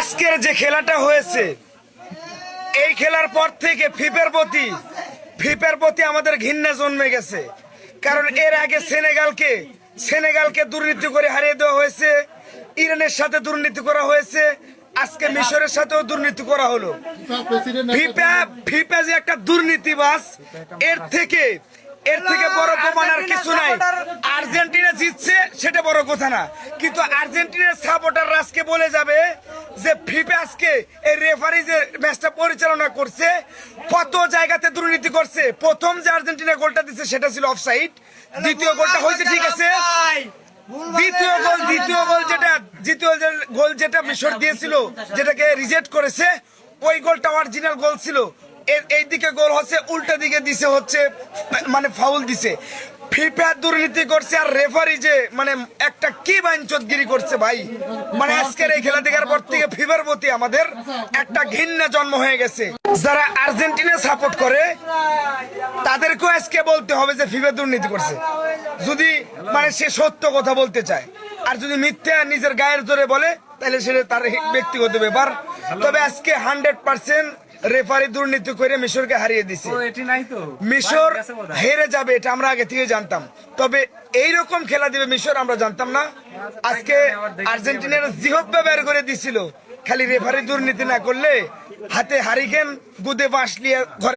আজকের যে খেলাটা হয়েছে এই খেলার পর থেকে ফিফার প্রতি আমাদের ঘৃণা জন্মে গেছে। কারণ এর আগে সেনেগালকে দুর্নীতি করে হারিয়ে দেওয়া হয়েছে, ইরানের সাথে দুর্নীতি করা হয়েছে, আজকে মিশরের সাথেও দুর্নীতি করা হলো। ফিফা যে একটা দুর্নীতিবাজ, এর থেকে বড় প্রমাণ আর কিছু নাই। আর্জেন্টিনা জিতছে সেটা বড় কথা না, কিন্তু আর্জেন্টিনার সাপোর্টার আজকে বলে যাবে যে ফিফা আজকে এই রেফারি যে ম্যাচটা পরিচালনা করছে কত জায়গাতে দুর্নীতি করছে। প্রথম যে আর্জেন্টিনা গোলটা দিচ্ছে সেটা ছিল অফসাইড, দ্বিতীয় গোলটা হয়েছে ঠিক আছে, দ্বিতীয় গোল যেটা মিশর দিয়েছিল, যেটাকে রিজেক্ট করেছে, ওই গোলটা অরিজিনাল গোল ছিল। এই দিকে গোল হচ্ছে, উল্টা দিকে দিছে হচ্ছে মানে ফাউল দিছে। ফিফা দুর্নীতি করছে আর রেফারি যে মানে একটা কি বাইনচোদগিরি করছে ভাই। মানে আজকের এই খেলা দেখার পর থেকে ফিফার প্রতি আমাদের একটা ঘৃণা জন্ম হয়ে গেছে। যারা আর্জেন্টিনা সাপোর্ট করে তাদেরকেও আজকে বলতে হবে যে ফিফা দুর্নীতি করছে, যদি মানে সে সত্য কথা বলতে চায়। আর যদি মিথ্যা নিজের গায়ের জোরে বলে তাহলে সেটা তার ব্যক্তিগত ব্যাপার। তবে আজকে 100% রেফারি দুর্নীতি করে মিশরকে হারিয়ে দিছে। মিশর হেরে যাবে এটা আমরা আগে থেকে জানতাম, তবে এইরকম খেলা দিবে মিশর আমরা জানতাম না। আজকে আর্জেন্টিনার জিহব্বা বের করে দিছিল, খালি রেফারি দুর্নীতি না করলে হাতে হারিকেন গুদে বাঁশ নিয়ে ঘরে